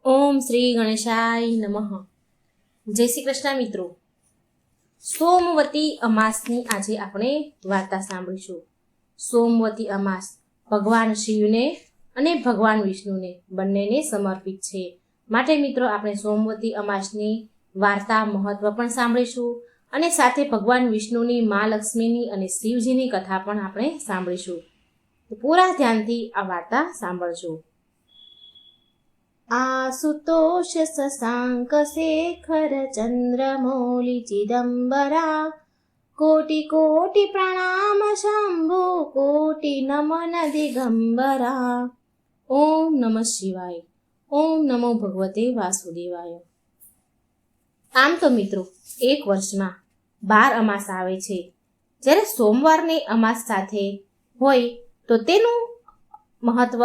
ઓમ શ્રી ગણેશાય નમઃ. જય શ્રી કૃષ્ણ મિત્રો. સોમવતી અમાસની આજે આપણે વાર્તા સાંભળીશું. સોમવતી અમાસ ભગવાન શિવને અને ભગવાન વિષ્ણુને બંનેને સમર્પિત છે. માટે મિત્રો આપણે સોમવતી અમાસની વાર્તા મહત્વ પણ સાંભળીશું અને સાથે ભગવાન વિષ્ણુની મા લક્ષ્મીની અને શિવજીની કથા પણ આપણે સાંભળીશું. તો પૂરા ધ્યાનથી આ વાર્તા સાંભળજો. आसुतोष शशांक शेखर चंद्रमौलि चिदंबरा कोटि कोटि प्रणाम शंभु कोटि नमन दिगंबरा. ओम नमः शिवाय. ओम नमो भगवते वासुदेवाय. આમ તો મિત્રો એક વર્ષમાં 12 અમાસ આવે છે. જ્યારે સોમવારની અમાસ સાથે હોય તો તેનું મહત્વ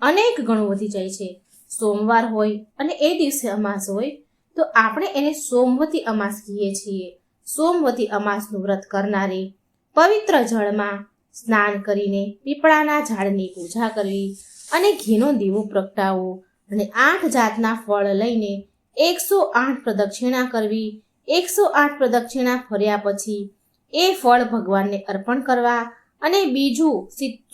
અનેક ગણું વધી જાય છે. સોમવાર હોય અને એ દિવસે અમાસ હોય તો આપણે એને સોમવતી અમાસ કહીએ છીએ. સોમવતી અમાસનું વ્રત કરનારી પવિત્ર જળમાં સ્નાન કરીને પીપળાના ઝાડની પૂજા કરવી અને ઘીનો દીવો પ્રગટાવવો અને 8 જાતના ફળ લઈને 108 પ્રદક્ષિણા કરવી. 108 પ્રદક્ષિણા ફર્યા પછી એ ફળ ભગવાનને અર્પણ કરવા અને બીજું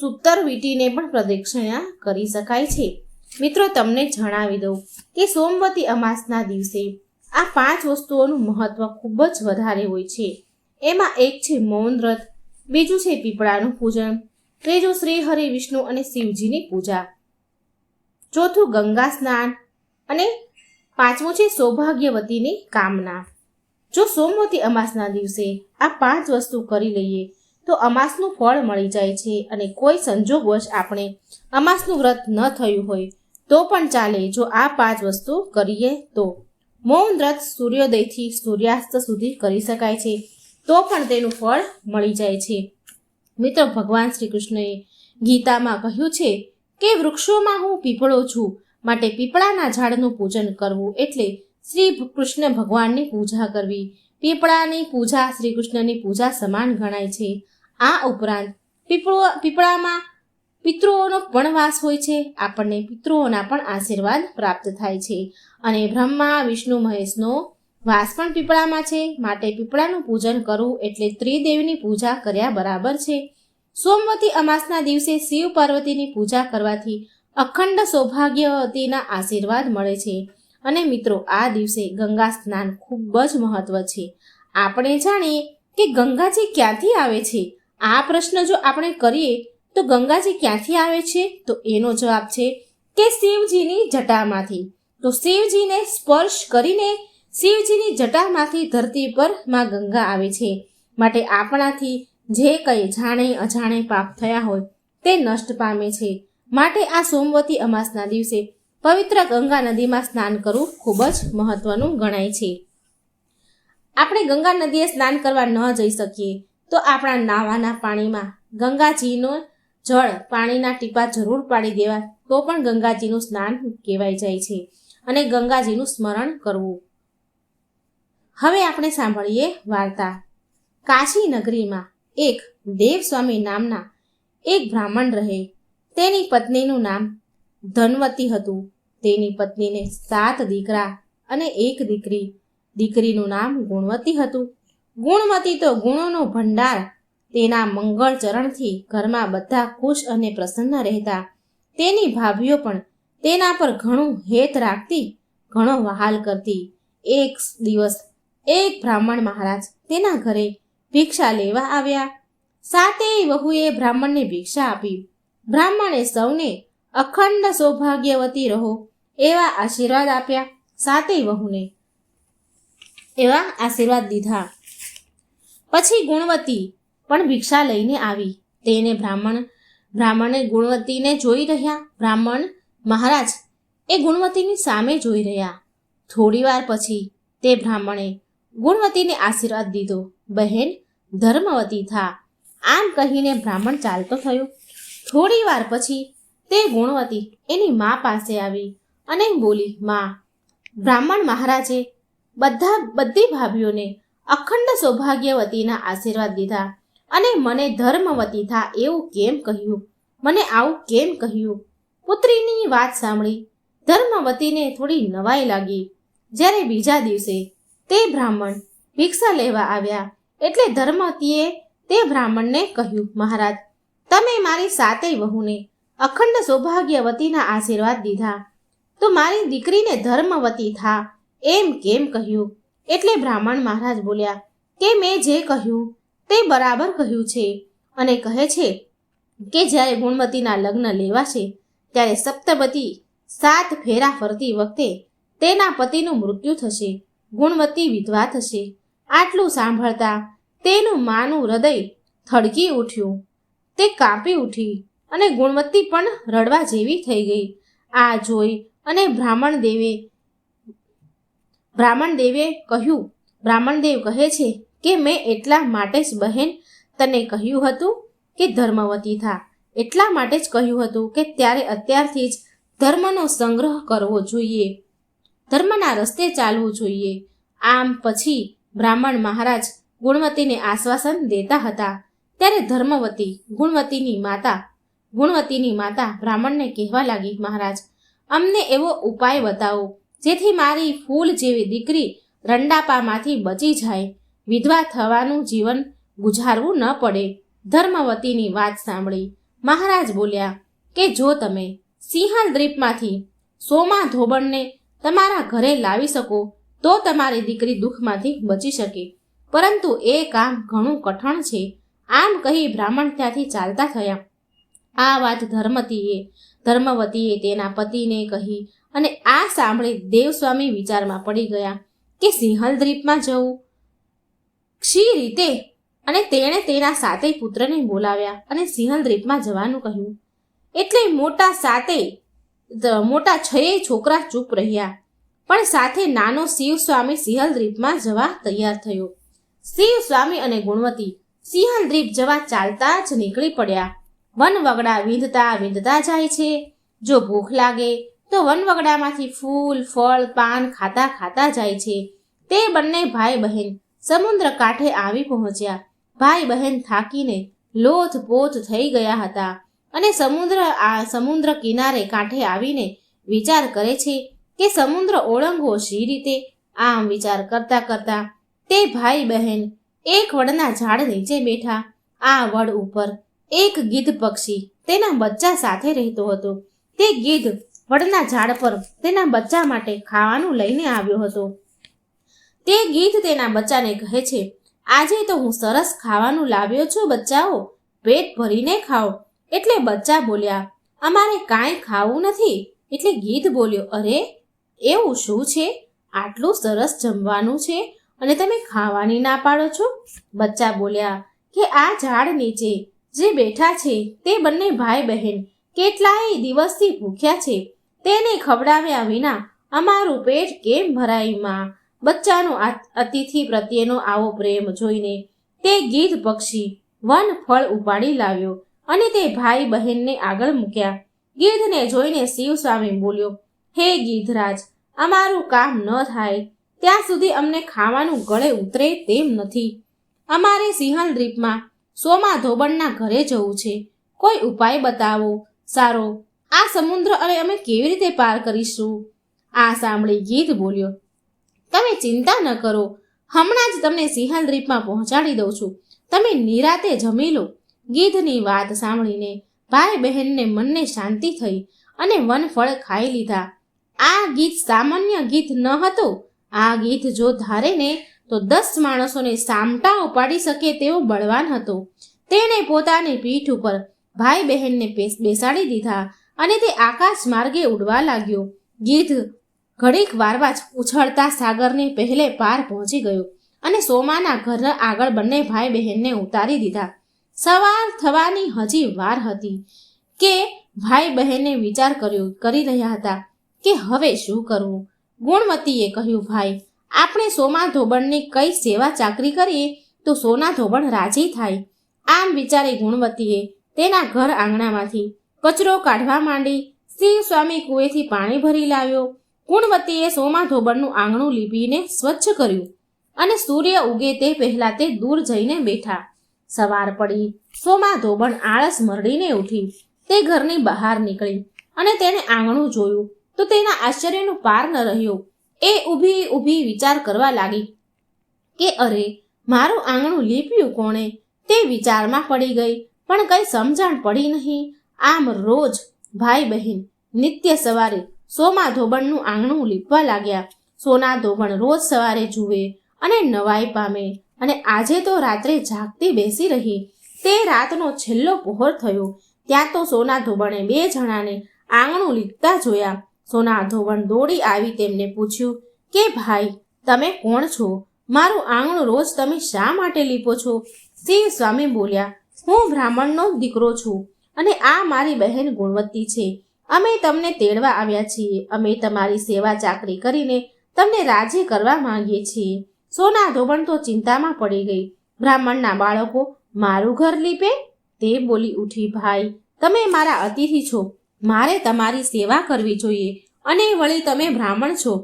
સૂતર વીંટીને પણ પ્રદક્ષિણા કરી શકાય છે. મિત્રો તમને જણાવી દઉં કે સોમવતી અમાસના દિવસે આ 5 વસ્તુઓનું મહત્વ ખૂબ જ વધારે હોય છે. એમાં એક છે મૌન વ્રત, બીજું છે પીપળાનું પૂજન, ત્રીજું શ્રી હરિ વિષ્ણુ અને શિવજીની પૂજા, ચોથું ગંગા સ્નાન અને પાંચમું છે સૌભાગ્યવતીની કામના. જો સોમવતી અમાસના દિવસે આ 5 વસ્તુ કરી લઈએ તો અમાસનું ફળ મળી જાય છે. અને કોઈ સંજોગવશ આપણે અમાસનું વ્રત ન થયું હોય તો પણ ચાલે જો આ 5 વસ્તુ કરીએ તો. મૌન વ્રત સૂર્યોદયથી સૂર્યાસ્ત સુધી કરી શકાય છે તો પણ તેનું ફળ મળી જાય છે. મિત્રો ભગવાન શ્રી કૃષ્ણએ ગીતામાં કહ્યું છે કે વૃક્ષોમાં હું પીપળો છું, માટે પીપળાના ઝાડનું પૂજન કરવું એટલે શ્રી કૃષ્ણ ભગવાનની પૂજા કરવી. પીપળાની પૂજા શ્રી કૃષ્ણની પૂજા સમાન ગણાય છે. આ ઉપરાંત પીપળામાં પિતૃઓનો પણ વાસ હોય છે. આપણને પિતૃઓના પણ આશીર્વાદ પ્રાપ્ત થાય છે. અને બ્રહ્મા વિષ્ણુ મહેશનો વાસ પણ પીપળામાં છે, માટે પીપળાનું પૂજન કરવું એટલે ત્રિદેવની પૂજા કર્યા બરાબર છે. સોમવતી અમાસના દિવસે શિવ પાર્વતીની પૂજા કરવાથી અખંડ સૌભાગ્યવતીના આશીર્વાદ મળે છે. અને મિત્રો આ દિવસે ગંગા સ્નાન ખૂબ જ મહત્વ છે. આપણે જાણીએ કે ગંગાજી ક્યાંથી આવે છે. આ પ્રશ્ન જો આપણે કરીએ તો ગંગાજી ક્યાંથી આવે છે તો એનો જવાબ છે કે શિવજીની જટામાંથી. તો શિવજીને સ્પર્શ કરીને શિવજીની જટામાંથી ધરતી પર માં ગંગા આવે છે. માટે આપણાથી જે કંઈ જાણે અજાણે પાપ થયા હોય તે નષ્ટ પામે છે. માટે આ સોમવતી અમાસના દિવસે પવિત્ર ગંગા નદીમાં સ્નાન કરવું ખૂબ જ મહત્વનું ગણાય છે. આપણે ગંગા નદીએ સ્નાન કરવા ન જઈ શકીએ તો આપણા નાવાના પાણીમાં ગંગાજીનો જળ પાણીના ટીપા જરૂર પાડી દેવા તો પણ ગંગાજીનું સ્નાન કહેવાય જાય છે અને ગંગાજીનું સ્મરણ કરવું. હવે આપણે સાંભળીએ વાર્તા. કાશી નગરીમાં એક દેવસ્વામી નામના એક બ્રાહ્મણ રહે. તેની પત્નીનું નામ ધનવતી હતું. તેની પત્નીને 7 દીકરા અને 1 દીકરી. દીકરીનું નામ ગુણવતી હતું. ગુણવતી તો ગુણોનો ભંડાર. તેના મંગળ ચરણથી ઘરમાં બધા ખુશ અને પ્રસન્ન રહેતા. તેની ભાભીઓ પણ તેના પર ઘણું હેત રાખતી, ઘણો વહાલ કરતી. એક દિવસ એક બ્રાહ્મણ મહારાજ તેના ઘરે ભિક્ષા લેવા આવ્યા. 7 વહુએ બ્રાહ્મણને ભિક્ષા આપી. બ્રાહ્મણે સૌને અખંડ સૌભાગ્યવતી રહો એવા આશીર્વાદ આપ્યા. 7 વહુને એવા આશીર્વાદ દીધા. પછી ગુણવતી પણ ભિક્ષા લઈને આવી. તેને બ્રાહ્મણે ગુણવતીને જોઈ રહ્યા. બ્રાહ્મણ મહારાજ એ ગુણવતીની સામે જોઈ રહ્યા. થોડી વાર પછી તે બ્રાહ્મણે ગુણવતીને આશીર્વાદ દીધો, બહેન ધર્મવતી થા. આમ કહીને બ્રાહ્મણ ચાલતો થયો. થોડી વાર પછી તે ગુણવતી એની મા પાસે આવી અને બોલી, મા, બ્રાહ્મણ મહારાજે બધી ભાભીઓને અખંડ સૌભાગ્યવતીના આશીર્વાદ દીધા અને મને ધર્મવતી થા એવું કેમ કહ્યું? મને આવું કેમ કહ્યું? પુત્રીની વાત સાંભળી ધર્મવતીને થોડી નવાઈ લાગી. જ્યારે બીજા દિવસે તે બ્રાહ્મણ ભિક્ષા લેવા આવ્યા એટલે ધર્મવતીએ તે બ્રાહ્મણને કહ્યું, મહારાજ, તમે મારી સાતેય વહુને અખંડ સૌભાગ્યવતીના આશીર્વાદ દીધા, તો મારી દીકરીને ધર્મવતી થા એમ કેમ કહ્યું? એટલે બ્રાહ્મણ મહારાજ બોલ્યા કે મેં જે કહ્યું તે બરાબર કહ્યું છે, અને કહે છે કે જ્યારે ગુણવતીના લગ્ન લેવાશે ત્યારે સપ્તપદી 7 ફેરા ફરતી વખતે તેના પતિનું મૃત્યુ થશે, ગુણવતી વિધવા થશે. આટલું સાંભળતા તેનું માનું હૃદય થડકી ઉઠ્યું, તે કાંપી ઉઠી અને ગુણવતી પણ રડવા જેવી થઈ ગઈ. આ જોઈ અને બ્રાહ્મણદેવ કહે છે કે મેં એટલા માટે જ બહેન તને કહ્યું હતું કે ધર્મવતી થા, એટલા માટે જ કહ્યું હતું કે અત્યારથી જ ધર્મનો સંગ્રહ કરવો જોઈએ, ધર્મના રસ્તે ચાલવું જોઈએ. આમ પછી બ્રાહ્મણ મહારાજ ગુણવતીને આશ્વાસન દેતા હતા ત્યારે ધર્મવતી ગુણવતીની માતા બ્રાહ્મણને કહેવા લાગી, મહારાજ, અમને એવો ઉપાય બતાવો જેથી મારી ફૂલ જેવી દીકરી રંડાપામાંથી બચી જાય, વિધવા થવાનું જીવન ગુજારવું ન પડે. ધર્મવતીની વાત સાંભળી મહારાજ બોલ્યા કે જો તમે સિંહલ દ્વીપમાંથી સોમા ધોબણને તમારા ઘરે લાવી શકો તો તમારી દીકરી દુઃખમાંથી બચી શકે, પરંતુ એ કામ ઘણું કઠણ છે. આમ કહી બ્રાહ્મણ ત્યાંથી ચાલતા થયા. આ વાત ધર્મવતીએ તેના પતિને કહી અને આ સાંભળી દેવસ્વામી વિચારમાં પડી ગયા કે સિંહલ દ્વીપમાં જવું શી રીતે? અને તેણે તેના 7 પુત્રને બોલાવ્યા અને સિંહલ દ્વીપમાં જવાનું કહ્યું. એટલે મોટા 6 છોકરા ચૂપ રહ્યા, પણ સાથે નાનો શિવસ્વામી સિંહલ દ્વીપમાં જવા તૈયાર થયો. શિવસ્વામી અને ગુણવતી સિંહલ દ્વીપ જવા ચાલતા જ નીકળી પડ્યા. વનવગડા વીંધતા જાય છે. જો ભૂખ લાગે તો વનવગડામાંથી ફૂલ, ફળ, પાન ખાતા જાય છે. તે બંને ભાઈ બહેન સમુદ્ર કાંઠે આવી પહોંચ્યા. ભાઈ બહેન થાકીને લોથપોથ થઈ ગયા હતા અને સમુદ્ર કિનારે કાંઠે આવીને વિચાર કરે છે કે સમુદ્ર ઓળંગવો શી રીતે. આમ વિચાર કરતા તે ભાઈ બહેન એક વડના ઝાડ નીચે બેઠા. આ વડ ઉપર એક ગીધ પક્ષી તેના બચ્ચા સાથે રહેતો હતો. તે ગીધ વડના ઝાડ પર તેના બચ્ચા માટે ખાવાનું લઈને આવ્યો હતો. તે ગીધ તેના બચ્ચાને કહે છે, આજે તો હું સરસ ખાવાનું લાવ્યો છું, બચ્ચાઓ પેટ ભરીને ખાઓ. એટલે બચ્ચા બોલ્યા, અમારે કાંઈ ખાવું નથી. એટલે ગીધ બોલ્યો, અરે એવું શું છે? આટલું સરસ જમવાનું છે અને તમે ખાવાની ના પાડો છો? બચ્ચા બોલ્યા કે આ ઝાડ નીચે જે બેઠા છે તે બંને ભાઈ બહેન કેટલાય દિવસથી ભૂખ્યા છે, તેને ખવડાવ્યા વિના અમારું પેટ કેમ ભરાય માં? બચ્ચાનો અતિથિ પ્રત્યેનો આવો પ્રેમ જોઈને તે ગીધ પક્ષી વન ફળ ઉપાડી લાવ્યો અને તે ભાઈ બહેનને આગળ મૂક્યા. ગીધને જોઈને શિવસ્વામી બોલ્યો, હે ગીધરાજ, અમારું કામ ન થાય ત્યાં સુધી અમને ખાવાનું ગળે ઉતરે તેમ નથી. અમારે સિંહલ દ્વીપમાં સોમા ધોબણના ઘરે જવું છે. કોઈ ઉપાય બતાવો સારો. આ સમુદ્ર અને અમે કેવી રીતે પાર કરીશું? આ સાંભળી ગીધ બોલ્યો, તમે ચિંતા ન કરો, હમણાં જ તમને સિંહલ દ્વીપમાં પહોંચાડી દઉં છું, તમે નિરાતે જમી લો. ગીધની વાત સાંભળીને ભાઈ બહેનને મનને શાંતિ થઈ અને વનફળ ખાઈ લીધા. આ ગીધ સામાન્ય ગીધ ન હતો. આ ગીધ જો ધારે ને તો 10 માણસોને સામટા ઉપાડી શકે તેવો બળવાન હતો. તેણે પોતાની પીઠ ઉપર ભાઈ બહેનને બેસાડી દીધા અને તે આકાશ માર્ગે ઉડવા લાગ્યો. ગીધ ઘડીક વારમાં જ ઉછળતા સાગરને પહેલે પાર પહોંચી ગયો અને સોમાના ઘર આગળ બંને ભાઈ બહેનને ઉતારી દીધા. સવાર થવાની હજી વાર હતી કે ભાઈ બહેને વિચાર કરી રહ્યા હતા કે હવે શું કરવું. ગુણવતીએ કહ્યું, ભાઈ, આપણે સોમા ધોબણની કઈ સેવા ચાકરી કરીએ તો સોના ધોબણ રાજી થાય. આમ વિચારી ગુણવતીએ તેના ઘર આંગણામાંથી કચરો કાઢવા માંડી. શિવસ્વામી કુએથી પાણી ભરી લાવ્યો. ગુણવતીએ સોમા ધોબણનું આંગણું લીપીને સ્વચ્છ કર્યું અને સૂર્ય ઉગે તે પહેલા તે દૂર જઈને બેઠા. સવાર પડી. સોમા ધોબણ આળસ મરડીને ઉઠી. તે ઘરની બહાર નીકળી અને તેણે આંગણું જોયું તો તો તેના આશ્ચર્યનો પાર ન રહ્યો. એ ઊભી વિચાર કરવા લાગી કે અરે, મારું આંગણું લીપ્યું કોણે? તે વિચારમાં પડી ગઈ, પણ કંઈ સમજણ પડી નહીં. આમ રોજ ભાઈ બહેન નિત્ય સવારે સોમા ધોબણનું આંગણું લીપવા લાગ્યા. સોના ધોબણ રોજ સવારે જુએ અને નવાઈ પામે, અને આજે તો રાત્રે જાગતી બેસી રહી. તે રાતનો છેલ્લો પહોર થયો ત્યાં તો સોના ધોબણે 2 જણાને આંગણું લીપતા જોયા. સોના ધોબણ દોડી આવી તેમને પૂછ્યું કે ભાઈ, તમે કોણ છો? મારું આંગણું રોજ તમે શા માટે લીપો છો? શિવ સ્વામી બોલ્યા, હું બ્રાહ્મણનો દીકરો છું અને આ મારી બહેન ગુણવતી છે. અમે તમને તેડવા આવ્યા છીએ. અમે તમારી સેવા ચાકરી કરીને તમને રાજી કરવા માંગીએ છીએ. સોના ધોબણ તો ચિંતામાં પડી ગઈ. બ્રાહ્મણના બાળકો મારું ઘર લીપે? તે બોલી ઉઠી, ભાઈ, તમે મારા અતિથિ છો. મારે તમારી સેવા કરવી જોઈએ, અને વળી તમે બ્રાહ્મણ છો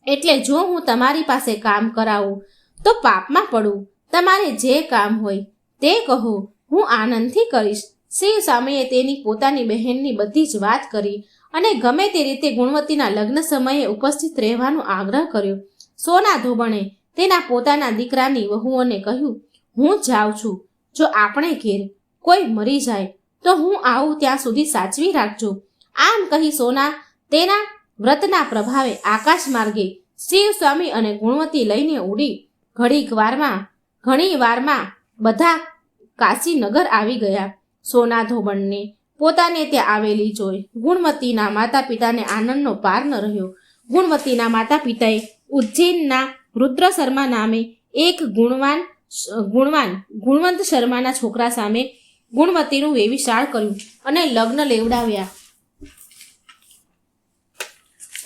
એટલે જો હું તમારી પાસે કામ કરાવું તો પાપમાં પડું. તમારે જે કામ હોય તે કહો, હું આનંદથી કરીશ. શિવ સ્વામીએ તેની પોતાની બહેનની બધી જ વાત કરી અને ગમે તે રીતે ગુણવતીના લગ્ન સમયે ઉપસ્થિત રહેવાનો આગ્રહ કર્યો. સોના ધોબણે તેના પોતાના દીકરાની વહુઓને કહ્યું, હું જાઉં છું. જો આપણે ઘેર કોઈ મરી જાય તો હું આવું ત્યાં સુધી સાચવી રાખજો. આમ કહી સોના તેના વ્રતના પ્રભાવે આકાશ માર્ગે શિવ સ્વામી અને ગુણવતી લઈને ઉડી. ઘણી વારમાં બધા કાશીનગર આવી ગયા. સોના ધોબણને પોતાને ત્યાં આવેલી જોઈ ગુણવતીના માતા પિતાને આનંદનો પાર ન રહ્યો. ગુણવતીના માતા પિતાએ ઉજ્જૈનના રુદ્ર શર્મા નામે એક ગુણવંત શર્માના છોકરા સામે ગુણવતીનું વેવિશાળ કર્યું અને લગ્ન લેવડાવ્યા.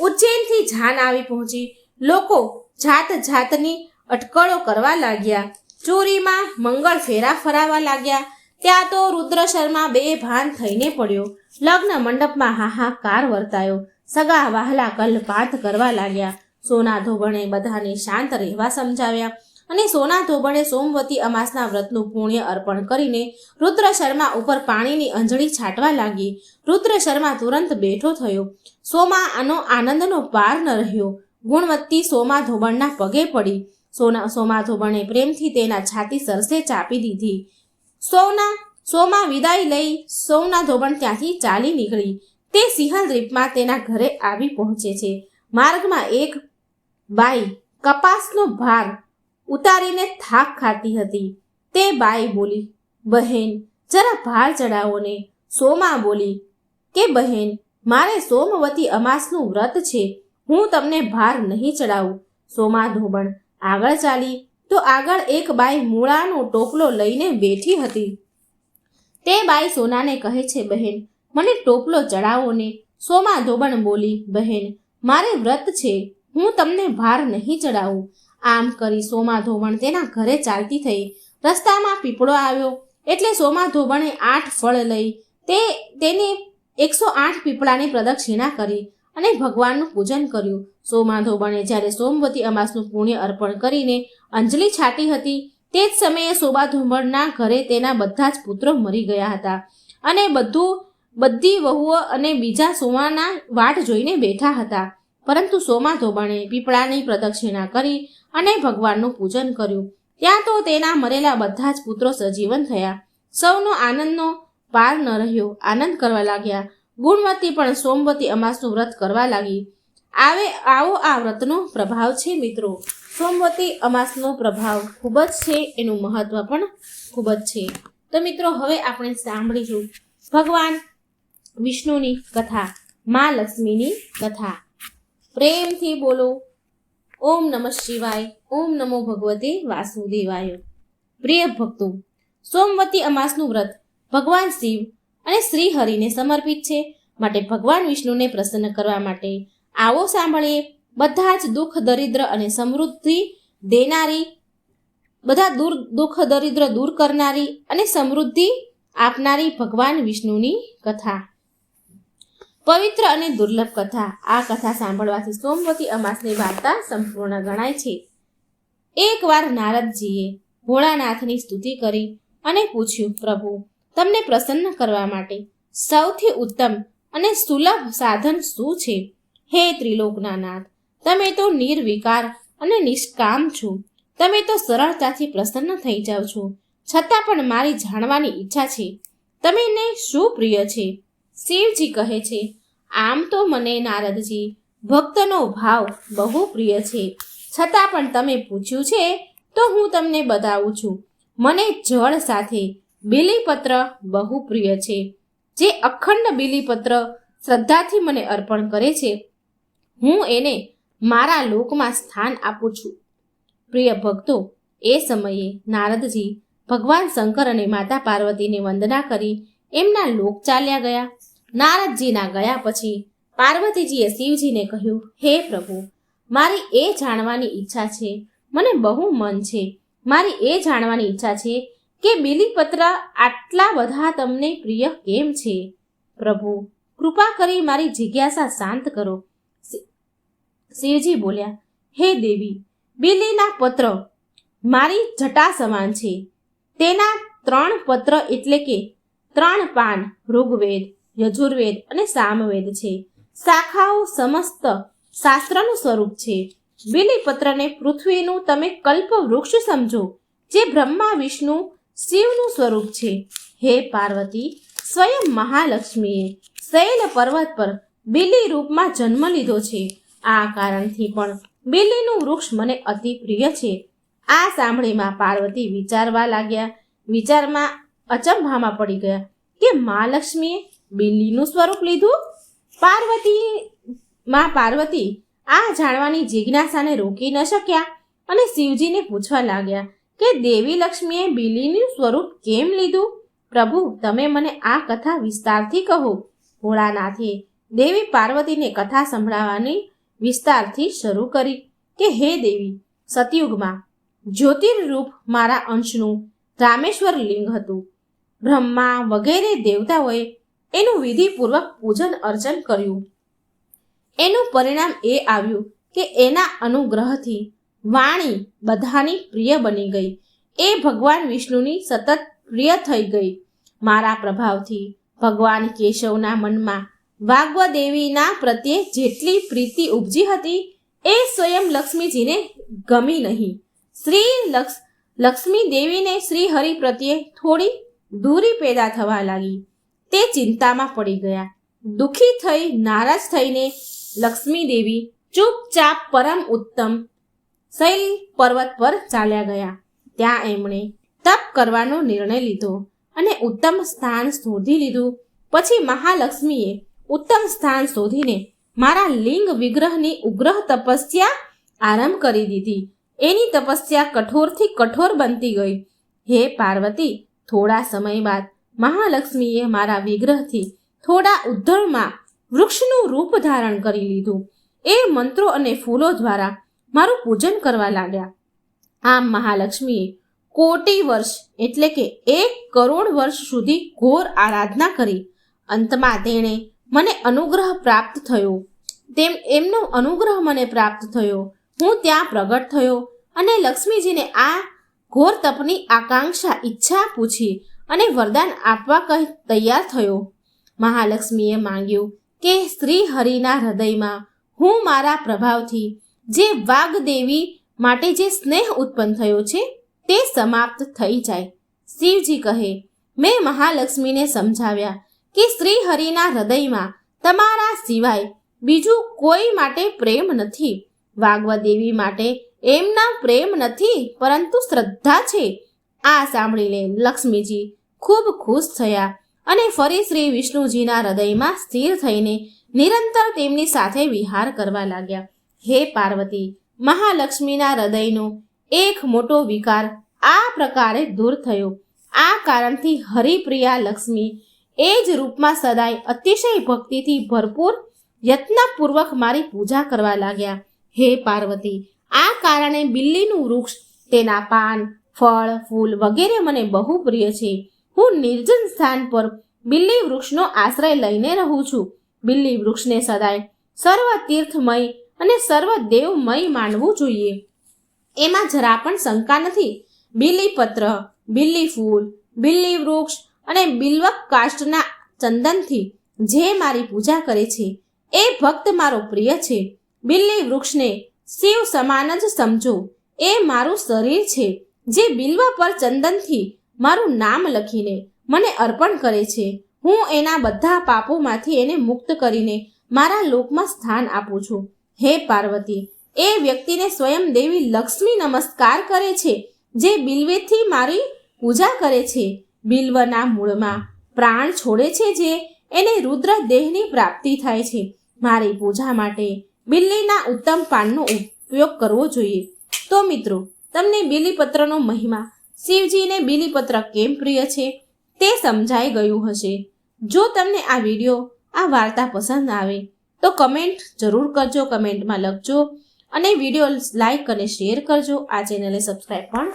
ઉજ્જૈનથી જાન આવી પહોંચી. લોકો જાતની અટકળો કરવા લાગ્યા. ચોરીમાં મંગળ ફેરા ફરાવા લાગ્યા. ત્યાં તો રુદ્ર શર્મા બેભાન થઈને પડ્યો. લગ્ન મંડપમાં હાહાકાર વર્તાયો. સગા વહાલા કલપાત કરવા લાગ્યા. સોના ધોબણે બધાને શાંત રહેવા સમજાવ્યા અને સોના ધોબણે સોમવતી અમાસના વ્રતનું પુણ્ય અર્પણ કરીને રુદ્ર શર્મા ઉપર પાણીની અંજળી છાંટવા લાગી. રુદ્ર શર્મા તુરંત બેઠો થયો. આનંદનો પાર ન રહ્યો. ગુણવતી સોમા ધોબણના પગે પડી. સોમા ધોબણે પ્રેમથી તેના છાતી સરસે ચાપી દીધી. સોમા વિદાય લઈ સોમના ધોબણ ત્યાંથી ચાલી નીકળી. તે સિંહલ દ્વીપમાં તેના ઘરે આવી પહોંચે છે. માર્ગમાં એક બાઈ કપાસનો ભાર ઉતારીને થાક ખાતી હતી. તે બાઈ બોલી, બહેન, જરા ભાર ચડાવો ને. સોમા બોલી કે બહેન, મારે સોમવતી અમાસનું વ્રત છે, હું તમને ભાર નહીં ચડાવું. સોમા ધોબણ આગળ ચાલી તો આગળ એક બાઈ મૂળાનો ટોપલો લઈને બેઠી હતી. તે બાઈ સોનાને કહે છે, બહેન, મને ટોપલો ચડાવો ને. સોમા ધોબણ બોલી, બહેન, મારે વ્રત છે, હું તમને ભાર નહીં ચડાવું. આમ કરી સોમા ધોબણ તેના ઘરે ચાલતી થઈ. રસ્તામાં પીપળો આવ્યો એટલે સોમા ધોબણે 8 ફળ લઈ તેને 108 પીપળાની પ્રદક્ષિણા કરી અને ભગવાનનું પૂજન કર્યું. સોમા ધોબણે જ્યારે સોમવતી અમાસનું પુણ્ય અર્પણ કરીને અંજલિ છાટી હતી તે જ સમયે સોમા ધોબણના ઘરે તેના બધા જ પુત્રો મરી ગયા હતા અને બધી વહુઓ અને બીજા સોમાના વાટ જોઈને બેઠા હતા. પરંતુ સોમા ધોબણે પીપળાની પ્રદક્ષિણા કરી અને ભગવાનનું પૂજન કર્યું. ત્યાં તો તેના મરેલા બધા જ પુત્રો સજીવન થયા. સૌનો આનંદનો પાર ન રહ્યો. આનંદ કરવા લાગ્યા. ગુણવતી પણ સોમવતી અમાસનું વ્રત કરવા લાગી. આવો આ વ્રતનો પ્રભાવ છે મિત્રો. સોમવતી અમાસનો પ્રભાવ ખૂબ જ છે, એનું મહત્વ પણ ખૂબ જ છે. તો મિત્રો હવે આપણે સાંભળીશું ભગવાન વિષ્ણુની કથા, મા લક્ષ્મીની કથા. પ્રેમથી બોલો ઓમ નમઃ શિવાય, ઓમ નમો ભગવતે વાસુદેવાય. પ્રિય ભક્તો, સોમવતી અમાસનું વ્રત ભગવાન શિવ અને શ્રી હરિને સમર્પિત છે. માટે ભગવાન વિષ્ણુને પ્રસન્ન કરવા માટે આવો સાંભળીએ બધા જ દુઃખ દરિદ્ર અને સમૃદ્ધિ દેનારી, બધા દુઃખ દરિદ્ર દૂર કરનારી અને સમૃદ્ધિ આપનારી ભગવાન વિષ્ણુની કથા. પવિત્ર અને દુર્લભ કથા. આ કથા સાંભળવાથી સોમવતી અમાસની વાર્તા સંપૂર્ણ ગણાય છે. એકવાર નારદજીએ ભોળાનાથની સ્તુતિ કરી અને પૂછ્યું, પ્રભુ, તમને પ્રસન્ન કરવા માટે સૌથી ઉત્તમ અને સુલભ સાધન શું છે? હે ત્રિલોકના નાથ, તમે તો નિર્વિકાર અને નિષ્કામ છો. તમે તો સરળતાથી પ્રસન્ન થઈ જાઓ છો. છતાં પણ મારી જાણવાની ઈચ્છા છે, તમને શું પ્રિય છે? શિવજી કહે છે, આમ તો મને નારદજી ભક્તનો ભાવ બહુ પ્રિય છે, છતાં પણ તમે પૂછ્યું છે તો હું તમને બતાવું છું. મને જળ સાથે બીલીપત્ર બહુ પ્રિય છે. જે અખંડ બીલીપત્ર શ્રદ્ધાથી મને અર્પણ કરે છે, હું એને મારા લોકમાં સ્થાન આપું છું. પ્રિય ભક્તો, એ સમયે નારદજી ભગવાન શંકર અને માતા પાર્વતીને વંદના કરી એમના લોક ચાલ્યા ગયા. નારદજીના ગયા પછી પાર્વતીજીએ શિવજીને કહ્યું, હે પ્રભુ, મારી એ જાણવાની ઈચ્છા છે, મને બહુ મન છે. મારી એ જાણવાની ઈચ્છા છે કે બીલીપત્ર આટલા બધા તમને પ્રિય કેમ છે? પ્રભુ, કૃપા કરી મારી જિજ્ઞાસા શાંત કરો. શિવજી બોલ્યા, હે દેવી, બીલીના પત્ર મારી જટા સમાન છે. તેના 3 પત્ર એટલે કે 3 પાન ઋગ્વેદ, યજુર્વેદ અને સામવેદ છે. શાખાઓ સમસ્ત શાસ્ત્રનું સ્વરૂપ છે. બીલીપત્રને પૃથ્વીનું તમે કલ્પ વૃક્ષ સમજો, જે બ્રહ્મા વિષ્ણુ શિવનું સ્વરૂપ છે. હે પાર્વતી, સ્વયં મહાલક્ષ્મીએ શૈલ પર્વત પર બીલી રૂપમાં જન્મ લીધો છે. આ કારણથી પણ બીલીનું વૃક્ષ મને અતિ પ્રિય છે. આ સાંભળીમાં પાર્વતી વિચારવા લાગ્યા. વિચારમાં અચંભામાં પડી ગયા કે મહાલક્ષ્મીએ બીલીનું સ્વરૂપ લીધું. પાર્વતી આ જાણવાની જિજ્ઞાસાને રોકી ન શક્યા અને શિવજીને પૂછવા લાગ્યા કે દેવી લક્ષ્મીએ બીલીનું સ્વરૂપ કેમ લીધું? પ્રભુ, તમે મને આ કથા વિસ્તારથી કહો. ભોળાનાથે દેવી પાર્વતીને કથા સંભળાવવાની વિસ્તારથી શરૂ કરી કે હે દેવી, સતયુગમાં જ્યોતિર્રૂપ મારા અંશનું રામેશ્વર લિંગ હતું. બ્રહ્મા વગેરે દેવતાઓએ એનું વિધિપૂર્વક પૂજન અર્ચન કર્યું. એનું પરિણામ એ આવ્યું કે એના અનુગ્રહથી વાણી બધાની પ્રિય બની ગઈ. એ ભગવાન વિષ્ણુની સતત પ્રિય થઈ ગઈ. મારા પ્રભાવથી ભગવાન કેશવના મનમાં વાગ્વદેવીના પ્રત્યે જેટલી પ્રીતિ ઉપજી હતી એ સ્વયં લક્ષ્મીજીને ગમી નહીં. લક્ષ્મી દેવીને શ્રી હરિ પ્રત્યે થોડી દૂરી પેદા થવા લાગી. તે ચિંતામાં પડી ગયા. દુઃખી થઈ નારાજ થઈને લક્ષ્મી દેવી ચૂપચાપ પરમ ઉત્તમ શૈલ પર્વત પર ચાલ્યા ગયા. ત્યાં એમણે તપ કરવાનો નિર્ણય લીધો અને ઉત્તમ સ્થાન શોધી લીધું. પછી મહાલક્ષ્મીએ ઉત્તમ સ્થાન શોધીને મારા લિંગ વિગ્રહની ઉગ્રહ તપસ્યા આરંભ કરી દીધી. એની તપસ્યા કઠોરથી કઠોર બનતી ગઈ. હે પાર્વતી, થોડા સમય બાદ મહાલક્ષ્મીએ મારા વિગ્રહથી થોડા ઉદ્ધરમાં વૃક્ષનું રૂપ ધારણ કરી લીધું. એ મંત્રો અને ફૂલો દ્વારા મારું પૂજન કરવા લાગ્યા. આમ મહાલક્ષ્મીએ કોટી વર્ષ એટલે કે 1 કરોડ વર્ષ સુધી ઘોર આરાધના કરી. અંતમાં તેણે મને અનુગ્રહ પ્રાપ્ત થયો. એમનો અનુગ્રહ મને પ્રાપ્ત થયો. હું ત્યાં પ્રગટ થયો અને લક્ષ્મીજીને આ ઘોર તપની આકાંક્ષા ઈચ્છા પૂછી અને વરદાન આપવા કહી તૈયાર થયો. મહાલક્ષ્મીએ માંગ્યું કે શ્રી હરિના હૃદયમાં હું મારા પ્રભાવથી જે વાગ્દેવી માટે જે સ્નેહ ઉત્પન્ન થયો છે તે સમાપ્ત થઈ જાય. શિવજી કહે, મેં મહાલક્ષ્મીને સમજાવ્યા કે શ્રી હરિના હૃદયમાં તમારા સિવાય બીજું કોઈ માટે પ્રેમ નથી. વાગ્વદેવી માટે એમના પ્રેમ નથી, પરંતુ શ્રદ્ધા છે. આ સાંભળીને લક્ષ્મીજી ખૂબ ખુશ થયા અને ફરી શ્રી વિષ્ણુજીના હૃદયમાં સ્થિર થઈને નિરંતર તેમની સાથે વિહાર કરવા લાગ્યા. હે પાર્વતી, મહાલક્ષ્મીના હૃદયનો એક મોટો વિકાર આ પ્રકારે દૂર થયો. આ કારણથી હરિપ્રિયા લક્ષ્મી એ જ રૂપમાં સદાય અતિશય ભક્તિથી ભરપૂર યત્નપૂર્વક મારી પૂજા કરવા લાગ્યા. હે પાર્વતી, આ કારણે બિલ્લીનું વૃક્ષ, તેના પાન, ફળ, ફૂલ વગેરે મને બહુ પ્રિય છે. હું નિર્જન સ્થાન પર બિલ્લી વૃક્ષનો આશ્રય લઈને રહું છું. બિલ્લી વૃક્ષને સદાય સર્વ તીર્થમય અને સર્વ દેવમય માનવું જોઈએ. એમાં જરા પણ શંકા નથી. બીલીપત્ર, બિલ્લી ફૂલ, બિલ્લી વૃક્ષ અને બિલ્વક કાષ્ટના ચંદનથી જે મારી પૂજા કરે છે એ ભક્ત મારો પ્રિય છે. બિલ્લી વૃક્ષને શિવ સમાન જ સમજો. એ મારું શરીર છે, જે બિલ્વ પર ચંદનથી મારું નામ લખીને મને અર્પણ કરે છે. હું એના બધા પાપોમાંથી એને મુક્ત કરીને મારા લોકમાં સ્થાન આપું છું. હે પાર્વતી, એ વ્યક્તિને સ્વયં દેવી લક્ષ્મી નમસ્કાર કરે છે, જે બિલ્વેથી મારી પૂજા કરે છે. બિલ્વના મૂળમાં પ્રાણ છોડે છે, જે એને રુદ્ર દેહની પ્રાપ્તિ થાય છે. મારી પૂજા માટે બિલ્લીના ઉત્તમ પાનનો ઉપયોગ કરવો જોઈએ. તો મિત્રો, તમને બીલીપત્રનો મહિમા, શિવજીને બીલીપત્ર કેમ પ્રિય છે તે સમજાઈ ગયું હશે. જો તમને આ વિડીયો, આ વાર્તા પસંદ આવે તો કમેન્ટ જરૂર કરજો, કમેન્ટમાં લખજો અને વિડીયો લાઈક અને શેર કરજો. આ ચેનલને સબસ્ક્રાઈબ પણ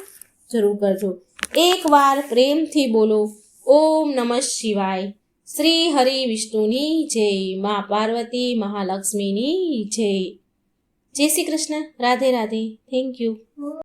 જરૂર કરજો. એકવાર પ્રેમથી બોલો ઓમ નમઃ શિવાય. શ્રી હરિ વિષ્ણુની જય, મા પાર્વતી મહાલક્ષ્મીની જય. જય શ્રી કૃષ્ણ. રાધે રાધે. Thank you.